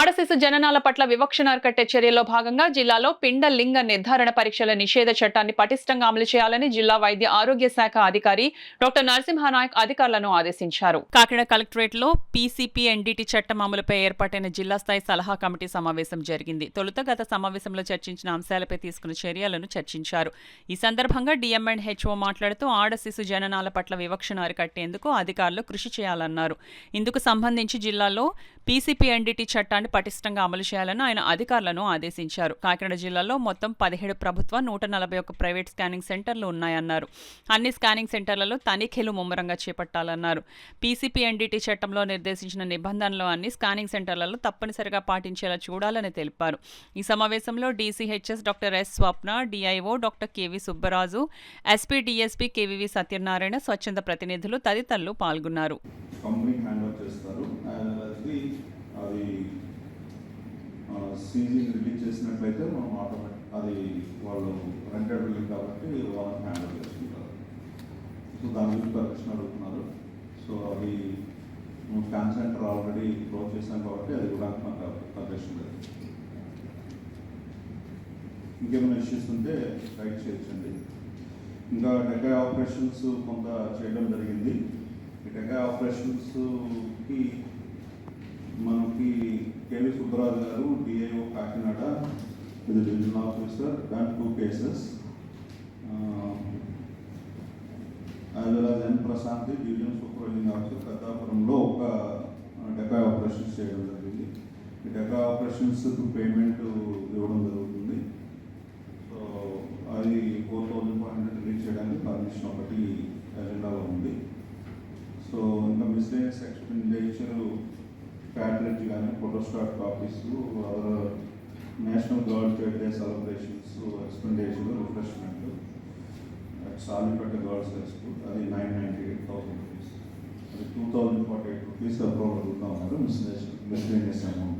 ఆడశిశు జననాల పట్ల వివక్షను అరికట్టే చర్యల్లో భాగంగా జిల్లాలో పిండ లింగ నిర్ధారణ పరీక్షల నిషేధ చట్టాన్ని పటిష్టంగా అమలు చేయాలని జిల్లా వైద్య ఆరోగ్య శాఖ అధికారి డాక్టర్ నరసింహానాయక్ అధికారులను ఆదేశించారు. కాకినాడ కలెక్టరేట్ లో పీసీపీఎన్డీటీ చట్టం అమలుపై ఏర్పాటైన జిల్లా స్థాయి సలహా కమిటీ సమావేశం జరిగింది. తొలుత గత సమావేశంలో చర్చించిన అంశాలపై తీసుకున్న చర్యలను చర్చించారు. ఈ సందర్భంగా డిఎంఎండ్హెచ్ఓ మాట్లాడుతూ ఆడశిశు జననాల పట్ల వివక్షను అరికట్టేందుకు అధికారులు కృషి చేయాలన్నారు. ఇందుకు సంబంధించి జిల్లాలో పీసీపీఎన్డీటీ చట్టాన్ని పటిష్టంగా అమలు చేయాలని ఆయన అధికారులను ఆదేశించారు. కాకినాడ జిల్లాలో మొత్తం 17 ప్రభుత్వ 141 ప్రైవేట్ స్కానింగ్ సెంటర్లు ఉన్నాయన్నారు. అన్ని స్కానింగ్ సెంటర్లలో తనిఖీలు ముమ్మరంగా చేపట్టాలన్నారు. పీసీపీఎన్డీటీ చట్టంలో నిర్దేశించిన నిబంధనలు అన్ని స్కానింగ్ సెంటర్లలో తప్పనిసరిగా పాటించేలా చూడాలని తెలిపారు. ఈ సమావేశంలో DCHS doctor S Swapna, DIO doctor KV Subbaraju, SP DSP KVV Satyanarayana, స్వచ్ఛంద ప్రతినిధులు తదితరులు పాల్గొన్నారు. అది సీజీ రిలీజ్ చేసినట్లయితే మనం ఆటోమేటిక్ అది వాళ్ళు రెంటెడ్ బిల్డింగ్ కాబట్టి వాళ్ళని హ్యాండిల్ చేసుకుంటారు. సో దాని గురించి పర్మిషన్ అడుగుతున్నారు. సో అది స్కాన్ సెంటర్ ఆల్రెడీ క్లోజ్ చేశాం కాబట్టి అది కూడా మాకు పర్మిషన్ లేదు. ఇంకేమైనా ఇష్యూస్ ఉంటే రైట్ చేయొచ్చండి. ఇంకా డెకా ఆపరేషన్స్ కొంత చేయడం జరిగింది. ఈ డెకా ఆపరేషన్స్కి మనకి కేవీ సుబ్బరాజు గారు డిఐఓ కాకినాడ ఇది divisional officer and 2 cases as well as N Prashant divisional supervising officer పెద్దాపురంలో ఒక డెకా ఆపరేషన్స్ చేయడం జరిగింది. ఈ డెకా ఆపరేషన్స్ పేమెంట్ ఇవ్వడం జరుగుతుంది. సో అది 4,500 రిలీజ్ చేయడానికి పర్మిషన్ ఒకటి ఎజెండాలో ఉంది. సో ఇంకా మిస్లేనియస్ ఎక్స్పెండిచర్ ప్యాట్రేజ్ కానీ photostat copies, other national girl child day celebrations expenditure refreshment Salipeta girls high school అది 998,000 రూపీస్, అది 2,048 రూపీస్ అప్రూవల్ అవుతా ఉన్నారు మిస్లేనియస్ అమౌంట్.